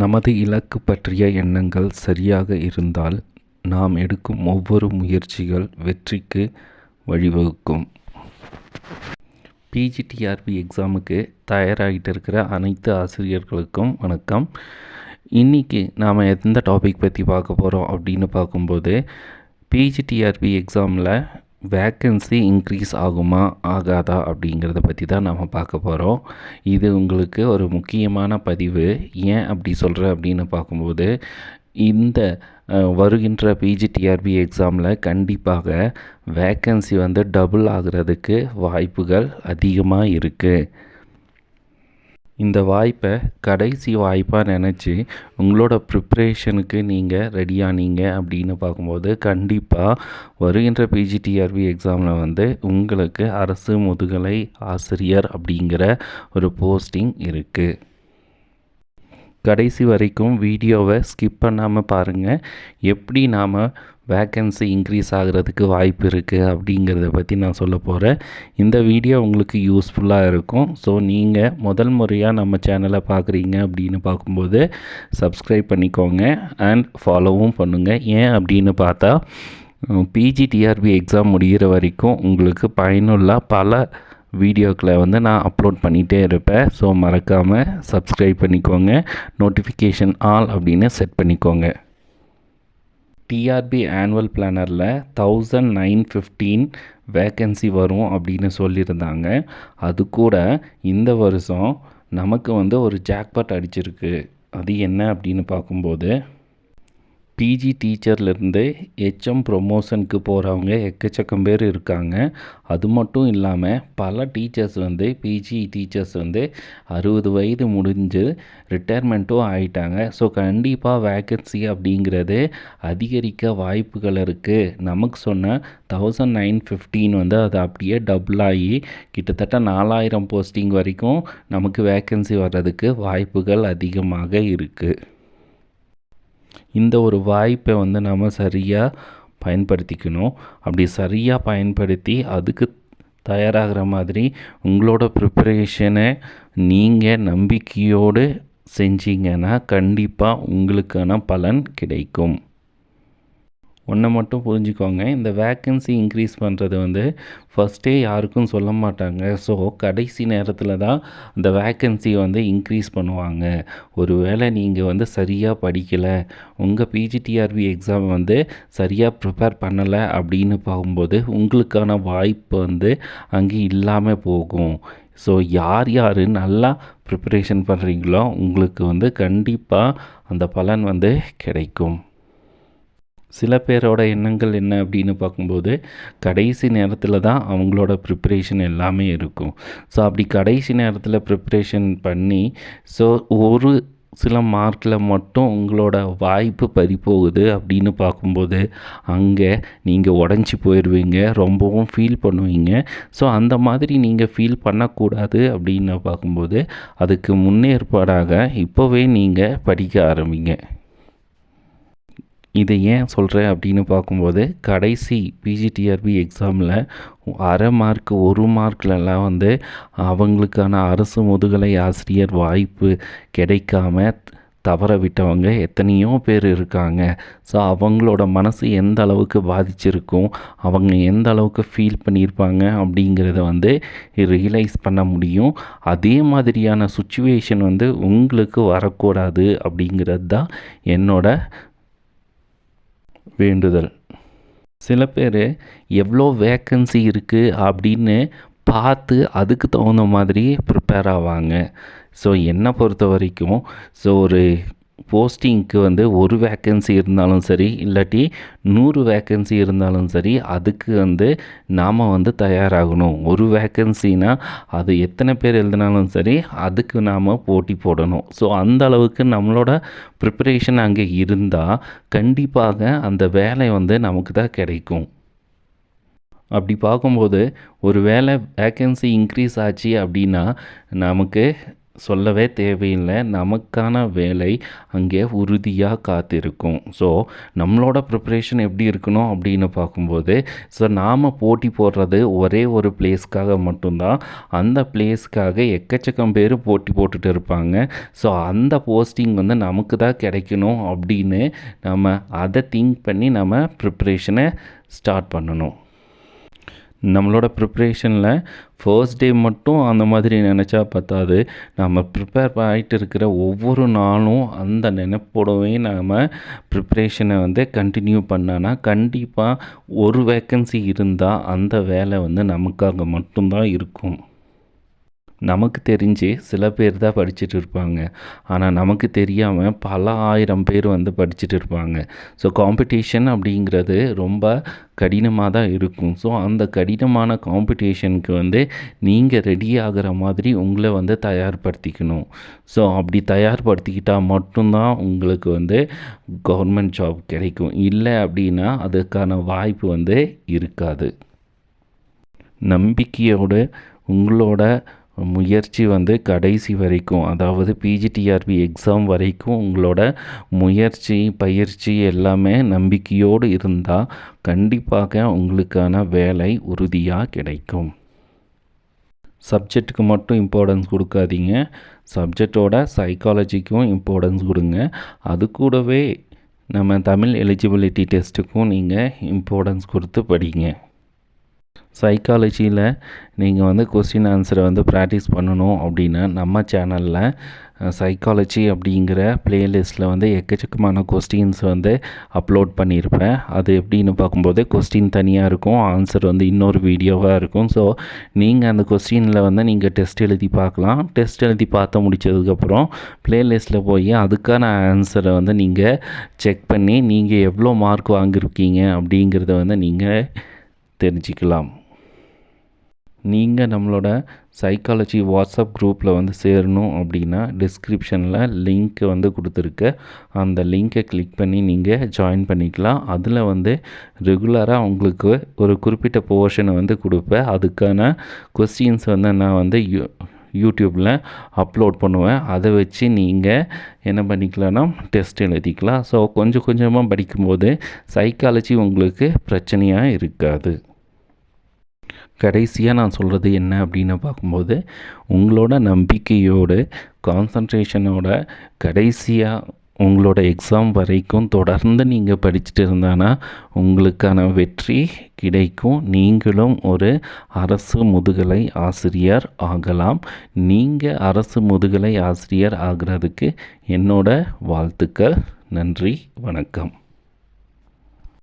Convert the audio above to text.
நமது இலக்கு பற்றிய எண்ணங்கள் சரியாக இருந்தால் நாம் எடுக்கும் ஒவ்வொரு முயற்சிகள் வெற்றிக்கு வழிவகுக்கும். பிஜிடிஆர்பி எக்ஸாமுக்கு தயாராகிட்டு இருக்கிற அனைத்து ஆசிரியர்களுக்கும் வணக்கம். இன்றைக்கி நாம் எந்த டாபிக் பற்றி பார்க்க போகிறோம் அப்படின்னு பார்க்கும்போது, பிஜிடிஆர்பி எக்ஸாமில் வேக்கன்சி இன்க்ரீஸ் ஆகுமா ஆகாதா அப்படிங்கிறத பற்றி தான் நாம் பார்க்க போகிறோம். இது உங்களுக்கு ஒரு முக்கியமான பதிவு. ஏன் அப்படி சொல்கிறேன் அப்படின்னு பார்க்கும்போது, இந்த வருகின்ற பிஜிடிஆர்பி எக்ஸாமில் கண்டிப்பாக வேக்கன்சி டபுள் ஆகிறதுக்கு வாய்ப்புகள் அதிகமாக இருக்குது. இந்த வாய்ப்பை கடைசி வாய்ப்பாக நினச்சி உங்களோட ப்ரிப்ரேஷனுக்கு நீங்கள் ரெடியானீங்க அப்படின்னு பார்க்கும்போது, கண்டிப்பாக வருகின்ற பிஜிடிஆர்பி எக்ஸாமில் உங்களுக்கு அரசு முதுகலை ஆசிரியர் அப்படிங்கிற ஒரு போஸ்டிங் இருக்குது. கடைசி வரைக்கும் வீடியோவை ஸ்கிப் பண்ணாமல் பாருங்கள். எப்படி நாம் வேக்கன்சி இன்க்ரீஸ் ஆகிறதுக்கு வாய்ப்பு இருக்குது அப்படிங்கிறத பற்றி நான் சொல்ல போகிறேன். இந்த வீடியோ உங்களுக்கு யூஸ்ஃபுல்லாக இருக்கும். ஸோ நீங்கள் முதல் முறையாக நம்ம சேனலை பார்க்குறீங்க அப்படின்னு பார்க்கும்போது சப்ஸ்கிரைப் பண்ணிக்கோங்க அண்ட் ஃபாலோவும் பண்ணுங்கள். ஏன் அப்படின்னு பார்த்தா, பிஜிடிஆர்பி எக்ஸாம் முடிகிற வரைக்கும் உங்களுக்கு பயனுள்ள பல வீடியோக்களை நான் அப்லோட் பண்ணிகிட்டே இருப்பேன். ஸோ மறக்காமல் சப்ஸ்கிரைப் பண்ணிக்கோங்க, நோட்டிஃபிகேஷன் ஆல் அப்படின்னு செட் பண்ணிக்கோங்க. டிஆர்பி ஆனுவல் பிளானரில் 1915 வேக்கன்சி வரும் அப்படின்னு சொல்லியிருந்தாங்க. அது கூட இந்த வருஷம் நமக்கு ஒரு ஜாக்பாட் அடிச்சிருக்கு. அது என்ன அப்படின்னு பார்க்கும்போது, பிஜி டீச்சர்லேருந்து ஹெச்எம் ப்ரொமோஷனுக்கு போகிறவங்க எக்கச்சக்கம் பேர் இருக்காங்க. அது மட்டும் இல்லாமல் பல டீச்சர்ஸ் பிஜி டீச்சர்ஸ் 60 வயது முடிஞ்சு ரிட்டையர்மெண்ட்டும் ஆகிட்டாங்க. ஸோ கண்டிப்பாக வேக்கன்சி அப்படிங்கிறது அதிகரிக்க வாய்ப்புகள் இருக்குது. நமக்கு சொன்ன 1915 அது அப்படியே டபுள் ஆகி கிட்டத்தட்ட 4000 போஸ்டிங் வரைக்கும் நமக்கு வேக்கன்சி வர்றதுக்கு வாய்ப்புகள் அதிகமாக இருக்குது. இந்த ஒரு வாய்ப்பை நாம் சரியாக பயன்படுத்திக்கணும். அப்படி சரியாக பயன்படுத்தி அதுக்கு தயாராகிற மாதிரி உங்களோட ப்ரிப்பரேஷனை நீங்கள் நம்பிக்கையோடு செஞ்சீங்கன்னா கண்டிப்பாக உங்களுக்கான பலன் கிடைக்கும். ஒன்றை மட்டும் புரிஞ்சுக்கோங்க, இந்த வேக்கன்சி இன்க்ரீஸ் பண்ணுறது ஃபஸ்ட்டே யாருக்கும் சொல்ல மாட்டாங்க. ஸோ கடைசி நேரத்தில் தான் அந்த வேக்கன்சியை இன்க்ரீஸ் பண்ணுவாங்க. ஒருவேளை நீங்கள் சரியாக படிக்கலை, உங்கள் பிஜிடிஆர்பி எக்ஸாம் சரியாக ப்ரிப்பேர் பண்ணலை அப்படின்னு பார்க்கும்போது உங்களுக்கான வாய்ப்பு அங்கே இல்லாமல் போகும். ஸோ யார் யார் நல்லா ப்ரிப்பரேஷன் பண்ணுறீங்களோ உங்களுக்கு கண்டிப்பாக அந்த பலன் கிடைக்கும். சில பேரோட எண்ணங்கள் என்ன அப்படின்னு பார்க்கும்போது, கடைசி நேரத்தில் தான் அவங்களோட ப்ரிப்ரேஷன் எல்லாமே இருக்கும். ஸோ அப்படி கடைசி நேரத்தில் ப்ரிப்ரேஷன் பண்ணி ஒரு சில மார்க்கில் மட்டும் உங்களோட வாய்ப்பு பறிபோகுது அப்படின்னு பார்க்கும்போது அங்கே நீங்கள் உடஞ்சி போயிடுவீங்க, ரொம்பவும் ஃபீல் பண்ணுவீங்க. ஸோ அந்த மாதிரி நீங்கள் ஃபீல் பண்ணக்கூடாது அப்படின்னு பார்க்கும்போது அதுக்கு முன்னேற்பாடாக இப்போவே நீங்கள் படிக்க ஆரம்பிங்க. இதை ஏன் சொல்கிறேன் அப்படின்னு பார்க்கும்போது, கடைசி பிஜிடிஆர்பி எக்ஸாமில் அரை மார்க் 1 மார்க்லலாம் அவங்களுக்கான அரசு முதுகலை ஆசிரியர் வாய்ப்பு கிடைக்காம தவற விட்டவங்க எத்தனையோ பேர் இருக்காங்க. ஸோ அவங்களோட மனசு எந்த அளவுக்கு பாதிச்சிருக்கும், அவங்க எந்த அளவுக்கு ஃபீல் பண்ணியிருப்பாங்க அப்படிங்கிறத ரியலைஸ் பண்ண முடியும். அதே மாதிரியான சுச்சுவேஷன் உங்களுக்கு வரக்கூடாது அப்படிங்கிறது தான் என்னோட வேண்டுதல். சில பேர் எவ்வளோ வேக்கன்சி இருக்குது அப்படின்னு பார்த்து அதுக்கு தகுந்த மாதிரி ப்ரிப்பேர் ஆவாங்க. ஸோ என்னை பொறுத்த வரைக்கும் ஒரு போஸ்டிங்க்கு ஒரு வேக்கன்சி இருந்தாலும் சரி, இல்லாட்டி 100 வேக்கன்சி இருந்தாலும் சரி, அதுக்கு நாம் தயாராகணும். ஒரு வேக்கன்சினா அது எத்தனை பேர் எழுதினாலும் சரி, அதுக்கு நாம் போட்டி போடணும். ஸோ அந்த அளவுக்கு நம்மளோட ப்ரிப்பரேஷன் அங்கே இருந்தால் கண்டிப்பாக அந்த வேலை நமக்கு தான் கிடைக்கும். அப்படி பார்க்கும்போது ஒரு வேளை வேக்கன்சி இன்க்ரீஸ் ஆச்சு அப்படின்னா நமக்கு சொல்லவே தேவையில்லை, நமக்கான வேலை அங்கே உறுதியாக காத்திருக்கும். ஸோ நம்மளோட ப்ரிப்ரேஷன் எப்படி இருக்கணும் அப்படின்னு பார்க்கும்போது, ஸோ நாம் போட்டி போடுறது ஒரே ஒரு பிளேஸ்க்காக மட்டும்தான். அந்த பிளேஸ்க்காக எக்கச்சக்கம் பேர் போட்டி போட்டுட்டு இருப்பாங்க. ஸோ அந்த போஸ்டிங் வந்து நமக்கு தான் கிடைக்கணும் அப்படின்னு நம்ம அதை திங்க் பண்ணி நம்ம ப்ரிப்ரேஷனை ஸ்டார்ட் பண்ணணும். நம்மளோட ப்ரிப்ரேஷனில் ஃபர்ஸ்ட் டே மட்டும் அந்த மாதிரி நினச்சா பத்தாது. நம்ம ப்ரிப்பேர் ஆகிட்டு இருக்கிற ஒவ்வொரு நாளும் அந்த நினைப்போடவே நாம் ப்ரிப்ரேஷனை வந்து கண்டினியூ பண்ணோன்னா கண்டிப்பாக ஒரு வேக்கன்சி இருந்தால் அந்த வேலை வந்து நமக்காக மட்டும்தான் இருக்கும். நமக்கு தெரிஞ்சு சில பேர் தான் படிச்சுட்டு இருப்பாங்க, ஆனால் நமக்கு தெரியாமல் பல ஆயிரம் பேர் வந்து படிச்சுட்டு இருப்பாங்க. ஸோ காம்படிஷன் அப்படிங்கிறது ரொம்ப கடினமாக தான் இருக்கும். ஸோ அந்த கடினமான காம்படிஷனுக்கு வந்து நீங்கள் ரெடி ஆகிற மாதிரி உங்களை வந்து தயார்படுத்திக்கணும். ஸோ அப்படி தயார்படுத்திக்கிட்டால் மட்டும்தான் உங்களுக்கு வந்து கவர்மெண்ட் ஜாப் கிடைக்கும். இல்லை அப்படின்னா அதுக்கான வாய்ப்பு வந்து இருக்காது. நம்பிக்கையோடு உங்களோட முயற்சி வந்து கடைசி வரைக்கும், அதாவது பிஜிடிஆர்பி எக்ஸாம் வரைக்கும் உங்களோட முயற்சி பயிற்சி எல்லாமே நம்பிக்கையோடு இருந்தால் கண்டிப்பாக உங்களுக்கான வேலை உறுதியாக கிடைக்கும். சப்ஜெக்ட்டுக்கு மட்டும் இம்பார்ட்டன்ஸ் கொடுக்காதீங்க, சப்ஜெக்டோட சைக்காலஜிக்கும் இம்பார்ட்டன்ஸ் கொடுங்க. அது கூடவே நம்ம தமிழ் எலிஜிபிலிட்டி டெஸ்ட்டுக்கும் நீங்கள் இம்பார்ட்டன்ஸ் கொடுத்து படிங்க. சைக்காலஜியில் நீங்கள் வந்து கொஸ்டின் ஆன்சரை வந்து ப்ராக்டிஸ் பண்ணணும் அப்படின்னா நம்ம சேனலில் சைக்காலஜி அப்படிங்கிற ப்ளேலிஸ்ட்டில் வந்து எக்கச்சக்கமான கொஸ்டின்ஸ் வந்து அப்லோட் பண்ணியிருப்பேன். அது எப்படின்னு பார்க்கும்போது கொஸ்டின் தனியாக இருக்கும், ஆன்சர் வந்து இன்னொரு வீடியோவாக இருக்கும். ஸோ நீங்கள் அந்த கொஸ்டினில் வந்து நீங்கள் டெஸ்ட் எழுதி பார்க்கலாம். டெஸ்ட் எழுதி பார்த்து முடித்ததுக்கப்புறம் ப்ளேலிஸ்ட்டில் போய் அதுக்கான ஆன்சரை வந்து நீங்கள் செக் பண்ணி நீங்கள் எவ்வளோ மார்க் வாங்கியிருக்கீங்க அப்படிங்கிறத வந்து நீங்கள் தெரிஞ்சுக்கலாம். நீங்கள் நம்மளோட சைக்காலஜி வாட்ஸ்அப் குரூப்பில் வந்து சேரணும் அப்படின்னா டிஸ்கிரிப்ஷனில் லிங்க் வந்து கொடுத்துருக்கு. அந்த லிங்க்கை கிளிக் பண்ணி நீங்கள் ஜாயின் பண்ணிக்கலாம். அதில் வந்து ரெகுலராக உங்களுக்கு ஒரு குறிப்பிட்ட போர்ஷனை வந்து கொடுப்பேன். அதுக்கான கொஸ்டின்ஸ் வந்து நான் வந்து யூடியூப்பில் அப்லோட் பண்ணுவேன். அதை வச்சு நீங்கள் என்ன பண்ணிக்கலாம்னா டெஸ்ட் எழுதிக்கலாம். ஸோ கொஞ்சம் கொஞ்சமாக படிக்கும்போது சைக்காலஜி உங்களுக்கு பிரச்சனையாக இருக்காது. கடைசியாக நான் சொல்கிறது என்ன அப்படின்னு பார்க்கும்போது, உங்களோட நம்பிக்கையோடு கான்சன்ட்ரேஷனோட கடைசியாக உங்களோட எக்ஸாம் வரைக்கும் தொடர்ந்து நீங்கள் படிச்சுட்டு இருந்தானா உங்களுக்கான வெற்றி கிடைக்கும். நீங்களும் ஒரு அரசு முதுகலை ஆசிரியர் ஆகலாம். நீங்கள் அரசு முதுகலை ஆசிரியர் ஆகிறதுக்கு என்னோட வாழ்த்துக்கள். நன்றி, வணக்கம்.